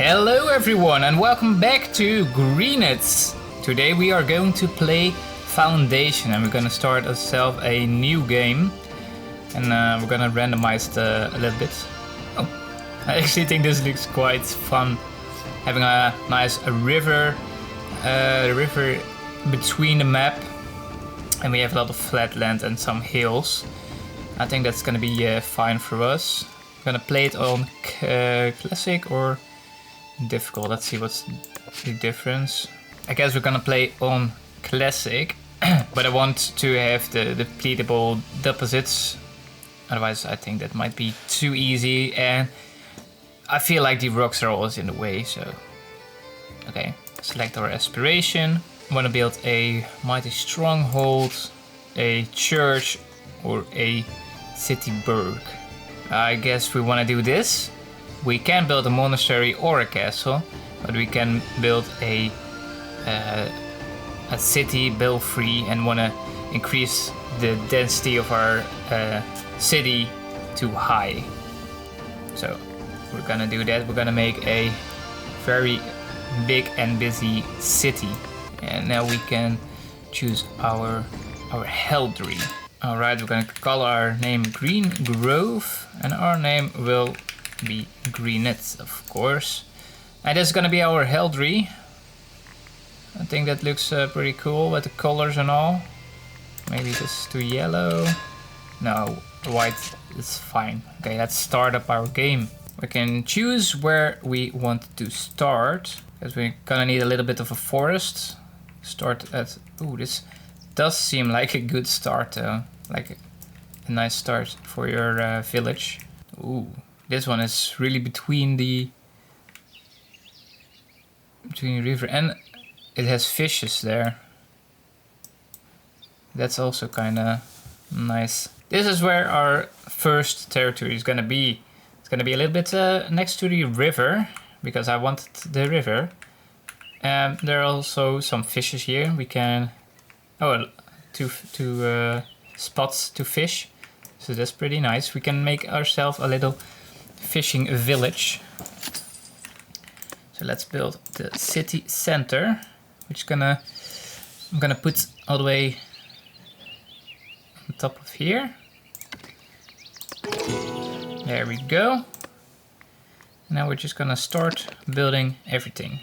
Hello everyone and welcome back to Greenut. Today we are going to play Foundation and we're gonna start ourselves a new game. And we're gonna randomize it a little bit. Oh, I actually think this looks quite fun. Having a nice river between the map. And we have a lot of flat land and some hills. I think that's gonna be fine for us. I'm gonna play it on classic or difficult. Let's see what's the difference. I guess we're gonna play on classic, but I want to have the depletable deposits. Otherwise, I think that might be too easy, and I feel like the rocks are always in the way. So, okay, select our aspiration. I want to build a mighty stronghold, a church, or a city burg. I guess we want to do this. We can build a monastery or a castle, but we can build a city belfry and want to increase the density of our city to high. So we're gonna do that. We're gonna make a very big and busy city, and now we can choose our heraldry. All right, we're gonna call our name Green Grove, and our name will be Greenut, of course. And this is gonna be our heraldry. I think that looks pretty cool with the colors and all. Maybe this to yellow. No, white is fine. Okay, let's start up our game. We can choose where we want to start, because we're gonna need a little bit of a forest. Start at, ooh, this does seem like a good start though. Like a nice start for your village. Ooh, this one is really between the river, and it has fishes there. That's also kind of nice. This is where our first territory is gonna be. It's gonna be a little bit next to the river, because I wanted the river. And there are also some fishes here. We can, two spots to fish. So that's pretty nice. We can make ourselves a little fishing village. So let's build the city center, which I'm gonna put all the way on top of here. There we go. Now we're just gonna start building everything.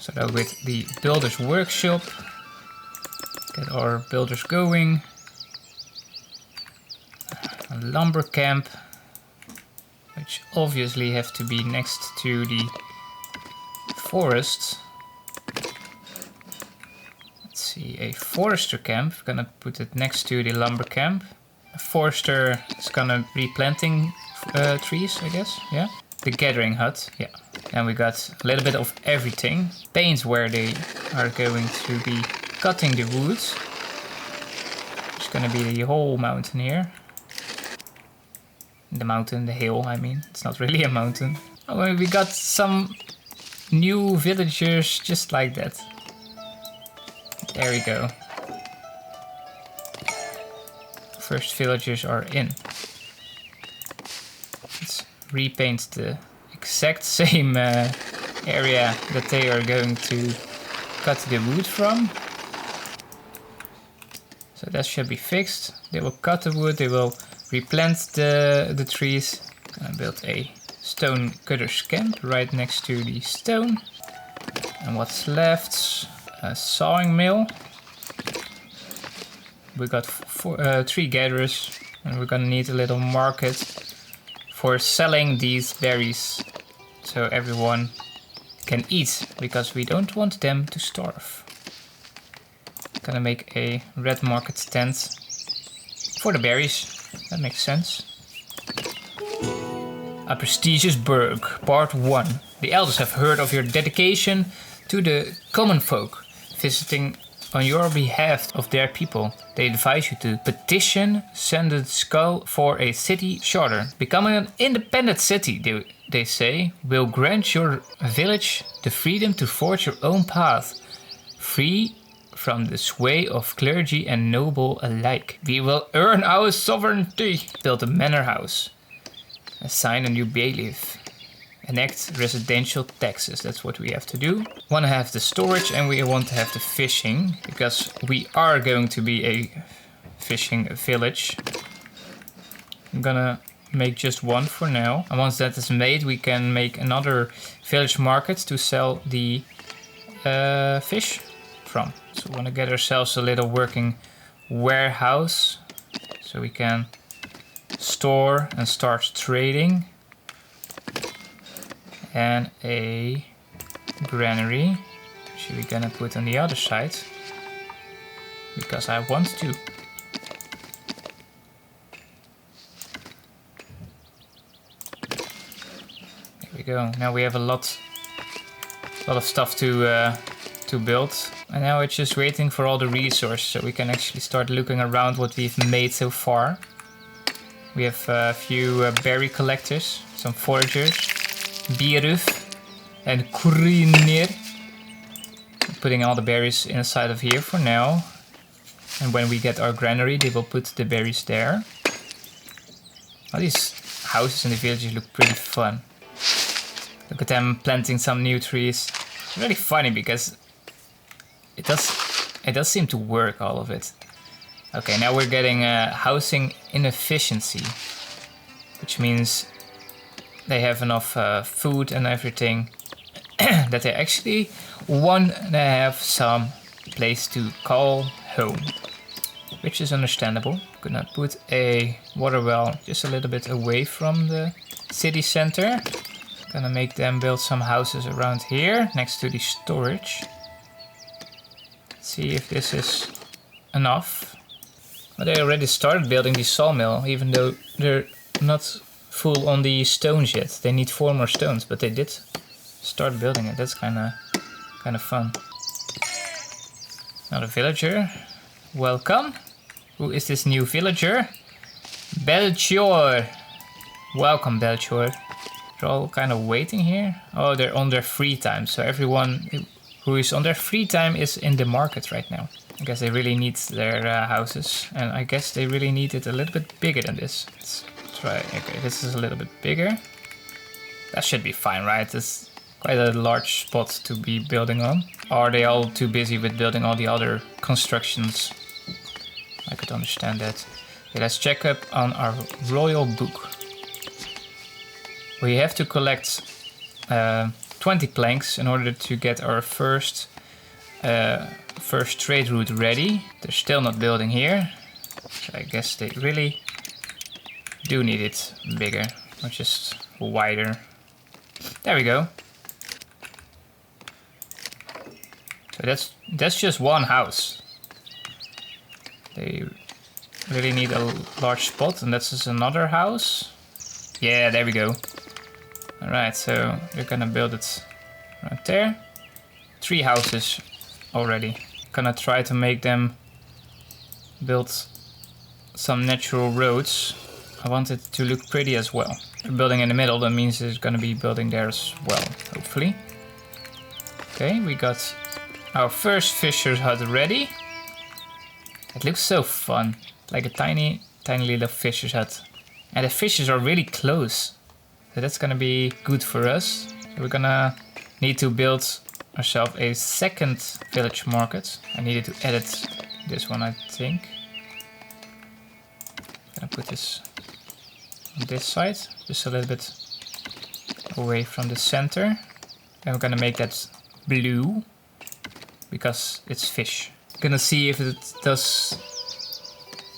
So that with the builder's workshop, get our builders going. A lumber camp, which obviously have to be next to the forest. Let's see, a forester camp. We're gonna put it next to the lumber camp. A forester is gonna be planting trees, I guess. Yeah. The gathering hut. Yeah. And we got a little bit of everything. Paints where they are going to be cutting the woods. It's gonna be the whole mountain here. The hill, I mean. It's not really a mountain. Oh, and we got some new villagers just like that. There we go. First villagers are in. Let's repaint the exact same area that they are going to cut the wood from. So that should be fixed. They will cut the wood, they will replant the trees. Gonna build a stone cutter's camp right next to the stone. And what's left? A sawing mill. We got 3 gatherers, and we're gonna need a little market for selling these berries, so everyone can eat, because we don't want them to starve. Gonna make a red market stand for the berries. That makes sense. A prestigious Burg, part 1. The elders have heard of your dedication to the common folk, visiting on your behalf of their people. They advise you to petition Sanded Skull for a city charter. Becoming an independent city, they say, will grant your village the freedom to forge your own path, free from the sway of clergy and noble alike. We will earn our sovereignty. Build a manor house. Assign a new bailiff. Enact residential taxes. That's what we have to do. Want to have the storage and we want to have the fishing. Because we are going to be a fishing village. I'm gonna make just one for now. And once that is made, we can make another village market to sell the fish from. So we want to get ourselves a little working warehouse so we can store and start trading. And a granary, which we're gonna put on the other side because I want to. There we go. Now we have a lot of stuff to build, and now it's just waiting for all the resources so we can actually start looking around what we've made so far. We have a few berry collectors, some foragers, Burg and Greenut. Putting all the berries inside of here for now. And when we get our granary, they will put the berries there. All these houses in the villages look pretty fun. Look at them planting some new trees. It's really funny because it does seem to work, all of it. Okay, now we're getting housing inefficiency, which means they have enough food and everything that they actually want to have some place to call home, which is understandable. Gonna put a water well just a little bit away from the city center. Gonna make them build some houses around here next to the storage. See if this is enough. Well, they already started building the sawmill, even though they're not full on the stones yet. They need 4 more stones, but they did start building it. That's kind of fun. Another villager. Welcome. Who is this new villager? Belchior. Welcome, Belchior. They're all kind of waiting here. Oh, they're on their free time. So everyone who is on their free time is in the market right now. I guess they really need their houses. And I guess they really need it a little bit bigger than this. Let's try. Okay, this is a little bit bigger. That should be fine, right? It's quite a large spot to be building on. Or are they all too busy with building all the other constructions? I could understand that. Okay, let's check up on our royal book. We have to collect 20 planks in order to get our first trade route ready. They're still not building here. So I guess they really do need it bigger, or just wider. There we go. So that's just one house. They really need a large spot, and that's just another house. Yeah, there we go. Alright, so they're gonna build it right there. 3 houses already. Gonna try to make them build some natural roads. I want it to look pretty as well. They're building in the middle, that means it's gonna be building there as well, hopefully. Okay, we got our first fisher's hut ready. It looks so fun, like a tiny little fisher's hut. And the fishes are really close, so that's gonna be good for us. So we're gonna need to build ourselves a second village market. I needed to edit this one, I think. Gonna put this on this side, just a little bit away from the center. And we're gonna make that blue, because it's fish. Gonna see if it does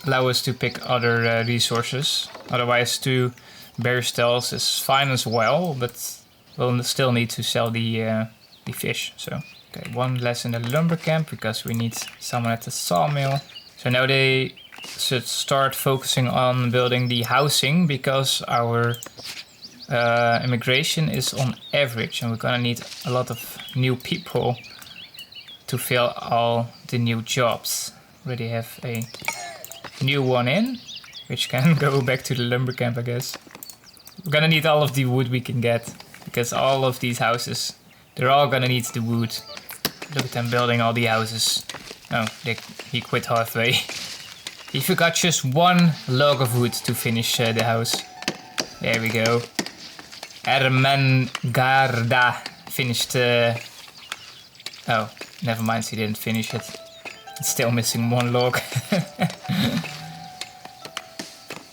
allow us to pick other resources. Otherwise, 2 berry stalls is fine as well, but we'll still need to sell the fish. So, okay, 1 less in the lumber camp because we need someone at the sawmill. So now they should start focusing on building the housing because our immigration is on average, and we're gonna need a lot of new people to fill all the new jobs. Already have a new one in, which can go back to the lumber camp, I guess. We're gonna need all of the wood we can get, because all of these houses, they're all gonna need the wood. Look at them building all the houses. Oh, he quit halfway. He forgot just 1 log of wood to finish the house. There we go. Ermengarda finished. Oh, never mind, he didn't finish it. It's still missing one log.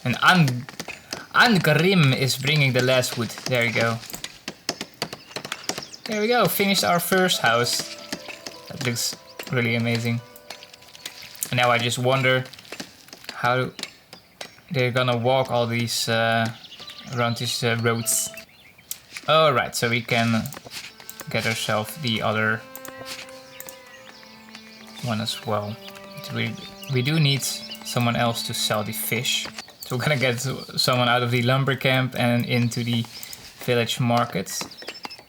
And Angrim is bringing the last wood. There you go. There we go, finished our first house. That looks really amazing. And now I just wonder how they're gonna walk all these around these roads. Alright, so we can get ourselves the other one as well. We do need someone else to sell the fish. So we're gonna get someone out of the lumber camp and into the village market.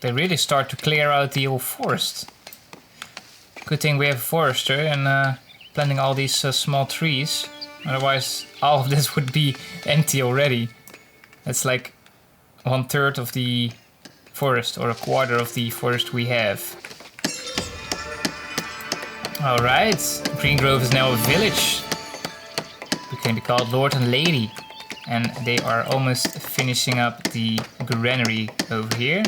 They really start to clear out the old forest. Good thing we have a forester and planting all these small trees. Otherwise all of this would be empty already. That's like 1/3 of the forest, or 1/4 of the forest we have. Alright, Green Grove is now a village. We can be called Lord and Lady. And they are almost finishing up the granary over here.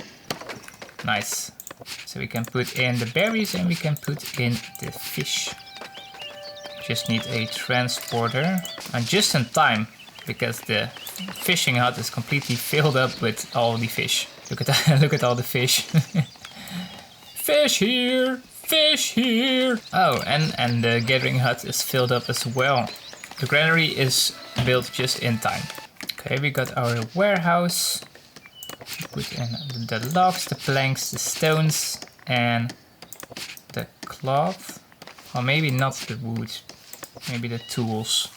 Nice. So we can put in the berries and we can put in the fish. Just need a transporter. And just in time, because the fishing hut is completely filled up with all the fish. Look at that, look at all the fish. Fish here! Fish here! Oh, and the gathering hut is filled up as well. The granary is built just in time. Okay, we got our warehouse. Put in the logs, the planks, the stones, and the cloth. Or maybe not the wood. Maybe the tools.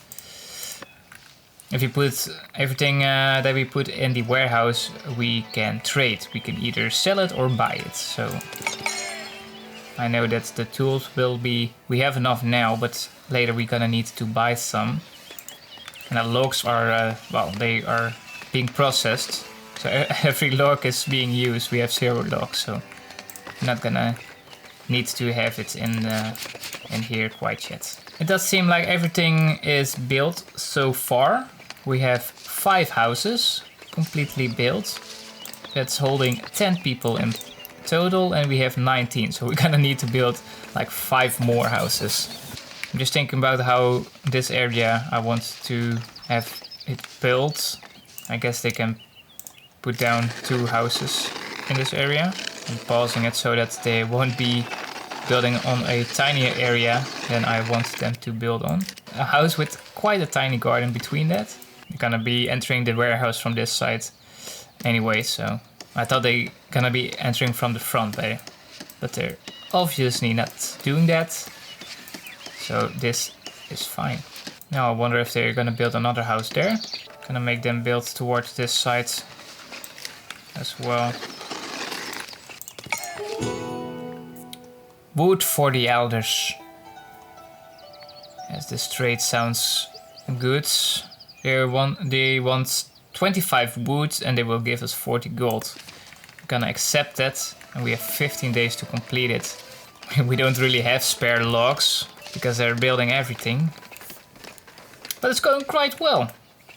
If you put everything that we put in the warehouse, we can trade. We can either sell it or buy it. So I know that the tools will be... We have enough now, but later we're gonna need to buy some. And the logs are, well, they are being processed. So every log is being used. We have 0 logs, so I'm not gonna need to have it in here quite yet. It does seem like everything is built so far. We have 5 houses completely built. That's holding 10 people in total, and we have 19. So we're gonna need to build like 5 more houses. I'm just thinking about how this area I want to have it built. I guess they can put down 2 houses in this area. I'm pausing it so that they won't be building on a tinier area than I want them to build on. A house with quite a tiny garden between that. They're gonna be entering the warehouse from this side anyway, so I thought they gonna be entering from the front there, but they're obviously not doing that. So this is fine. Now I wonder if they're gonna build another house there. Gonna make them build towards this side as well. Wood for the elders. Yes, this trade sounds good. They want 25 wood and they will give us 40 gold. We're gonna accept that, and we have 15 days to complete it. We don't really have spare logs because they're building everything. But it's going quite well.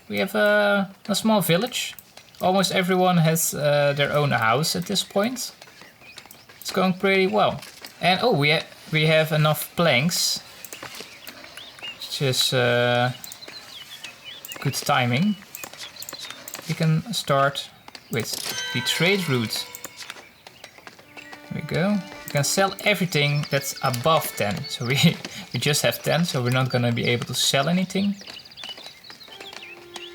We have a small village. Almost everyone has their own house at this point. It's going pretty well. And oh, we have enough planks. Which is good timing. We can start with the trade route. There we go. We can sell everything that's above 10. So we just have 10, so we're not gonna be able to sell anything.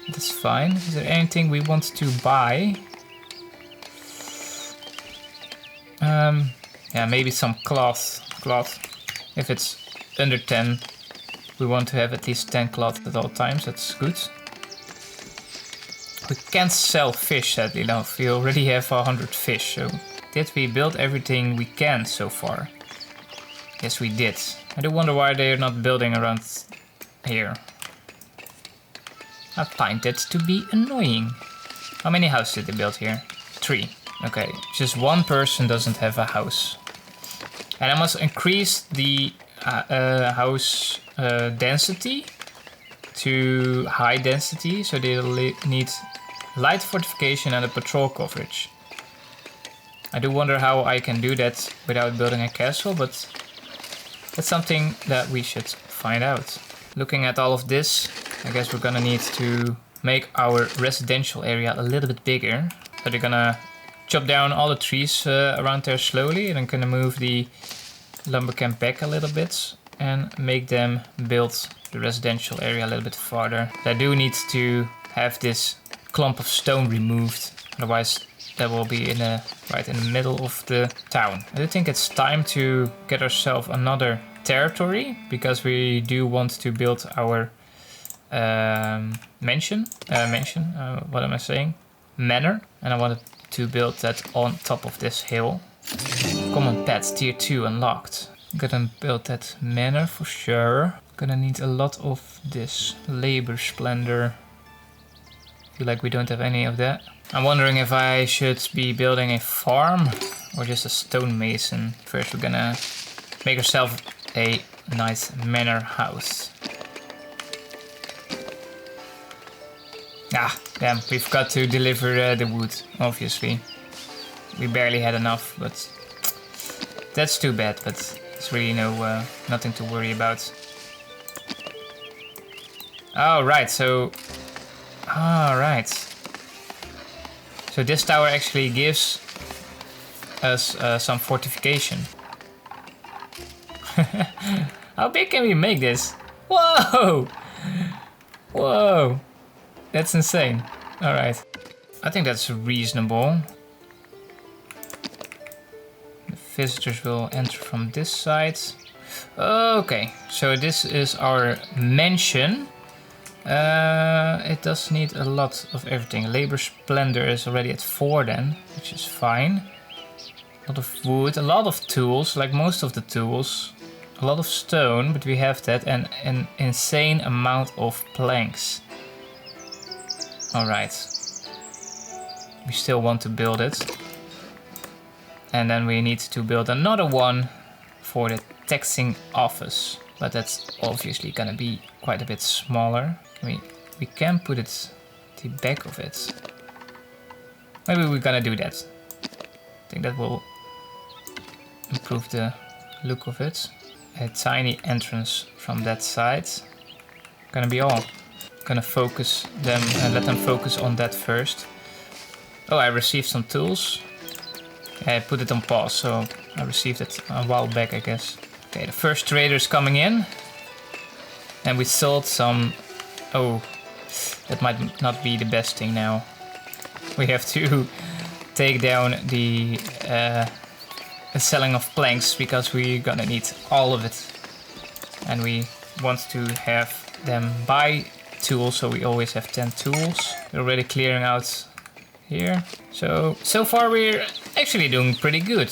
That's fine. Is there anything we want to buy? Yeah, maybe some cloth. If it's under 10, we want to have at least 10 cloth at all times. That's good. We can't sell fish, sadly enough. We already have 100 fish. So did we build everything we can so far? Yes, we did. I do wonder why they're not building around here. I find that to be annoying. How many houses did they build here? 3. Okay, just one person doesn't have a house. And I must increase the house density to high density. So they'll need light fortification and a patrol coverage. I do wonder how I can do that without building a castle, but that's something that we should find out. Looking at all of this, I guess we're gonna need to make our residential area a little bit bigger. So they're gonna chop down all the trees around there slowly, and I'm gonna move the lumber camp back a little bit and make them build the residential area a little bit farther. I do need to have this clump of stone removed, otherwise that will be right in the middle of the town. I do think it's time to get ourselves another territory, because we do want to build our mansion. What am I saying? Manor. And I wanted to build that on top of this hill. Common pets tier 2 unlocked. Gonna build that manor for sure. Gonna need a lot of this labor splendor. Feel like we don't have any of that. I'm wondering if I should be building a farm or just a stonemason. First we're gonna make ourselves a nice manor house. Ah, damn, we've got to deliver the wood, obviously. We barely had enough, but that's too bad, but it's really nothing to worry about. Oh, right, so... Alright. So this tower actually gives us some fortification. How big can we make this? Whoa! Whoa! That's insane. Alright. I think that's reasonable. The visitors will enter from this side. Okay, so this is our mansion. It does need a lot of everything. Labor splendor is already at 4 then, which is fine. A lot of wood, a lot of tools, like most of the tools. A lot of stone, but we have that, and an insane amount of planks. Alright. We still want to build it. And then we need to build another one for the taxing office. But that's obviously gonna be quite a bit smaller. We can put it at the back of it. Maybe we're gonna do that. I think that will improve the look of it. A tiny entrance from that side. Gonna be all. Gonna focus them and let them focus on that first. Oh, I received some tools. I put it on pause, so I received it a while back, I guess. Okay, the first trader's coming in. And we sold some... Oh, that might not be the best thing now. We have to take down the selling of planks, because we're gonna need all of it. And we want to have them buy tools, so we always have 10 tools. We're already clearing out here. So far we're actually doing pretty good.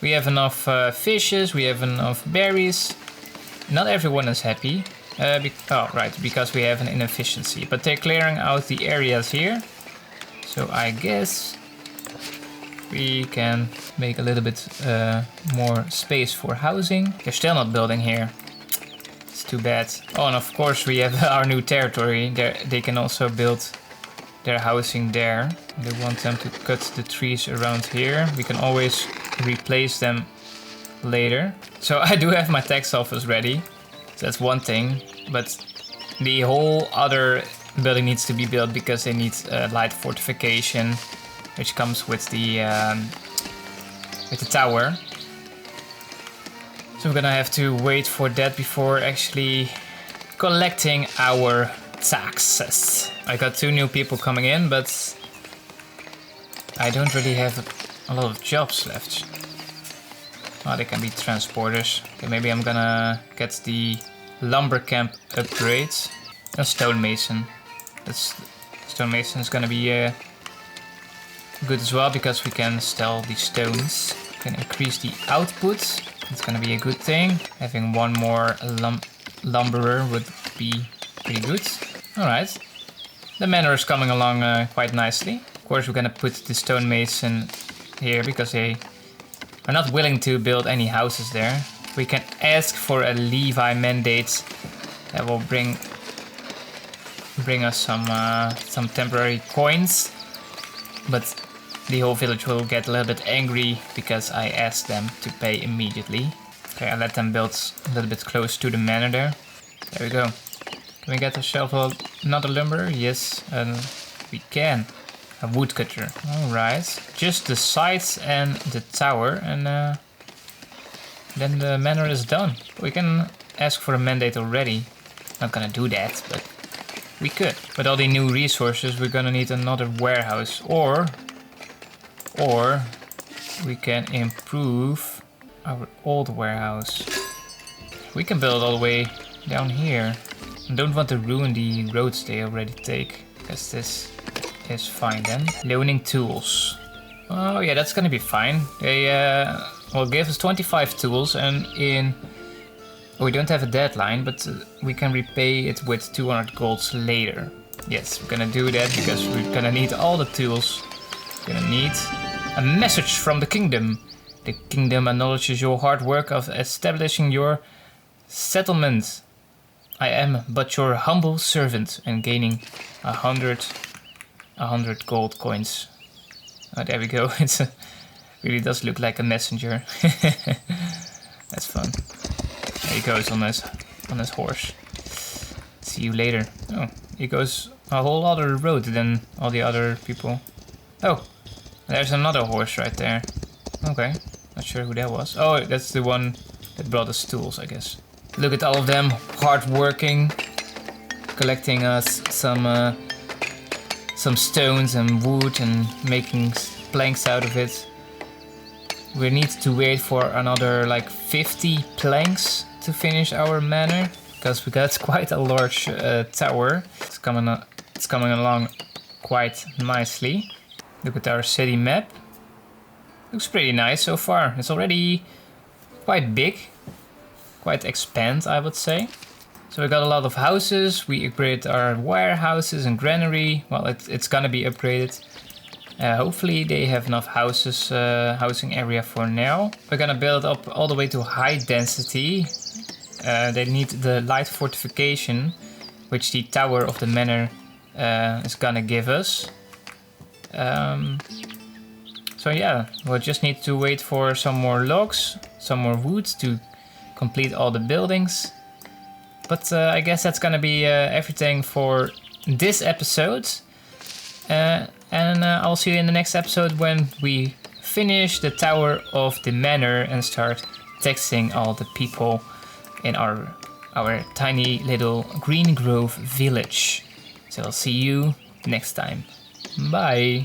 We have enough fishes, we have enough berries. Not everyone is happy. Because we have an inefficiency. But they're clearing out the areas here. So I guess we can make a little bit more space for housing. They're still not building here. It's too bad. Oh, and of course we have our new territory. They can also build their housing there. They want them to cut the trees around here. We can always replace them later. So I do have my tax office ready. So that's one thing. But the whole other building needs to be built, because they need light fortification, which comes with the tower. So we're gonna have to wait for that before actually collecting our taxes. I got 2 new people coming in, but I don't really have a lot of jobs left. Oh, they can be transporters. Okay, maybe I'm gonna get the lumber camp upgrade. A stonemason. Stonemason is gonna be good as well, because we can sell the stones. We can increase the output. It's gonna be a good thing. Having one more lumberer would be pretty good. Alright. The manor is coming along quite nicely. Of course, we're gonna put the stonemason here, because they are not willing to build any houses there. We can ask for a Levi mandate that will bring us some temporary coins. but the whole village will get a little bit angry because I asked them to pay immediately. Okay, I let them build a little bit close to the manor there. There we go. Can we get ourselves another lumber? Yes, we can. A woodcutter. Alright. Just the sides and the tower, and then the manor is done. We can ask for a mandate already. Not gonna do that, but we could. With all the new resources, we're gonna need another warehouse, or we can improve our old warehouse. We can build all the way down here. I don't want to ruin the roads they already take, because this is fine then. Loaning tools. Oh yeah, that's gonna be fine. They will give us 25 tools, and we don't have a deadline, but we can repay it with 200 golds later. Yes, we're gonna do that because we're gonna need all the tools. We're gonna need a message from the kingdom. The kingdom acknowledges your hard work of establishing your settlement. I am but your humble servant, and gaining 100 gold coins. Oh, there we go. It really does look like a messenger. That's fun. There he goes on his horse. See you later. Oh, he goes a whole other road than all the other people. Oh, there's another horse right there. Okay, not sure who that was. Oh, that's the one that brought us tools, I guess. Look at all of them, hard working, collecting us some stones and wood and making planks out of it. We need to wait for another like 50 planks to finish our manor, because we got quite a large tower. It's coming along quite nicely. Look at our city map. Looks pretty nice so far. It's already quite big, quite expand, I would say. So we got a lot of houses. We upgraded our warehouses and granary. Well, it's gonna be upgraded. Hopefully they have enough houses, housing area for now. We're gonna build up all the way to high density. They need the light fortification, which the tower of the manor is gonna give us. So yeah, we'll just need to wait for some more logs, some more wood to complete all the buildings. But I guess that's gonna be everything for this episode. And I'll see you in the next episode when we finish the tower of the manor and start taxing all the people in our tiny little Green Grove village. So I'll see you next time. Bye!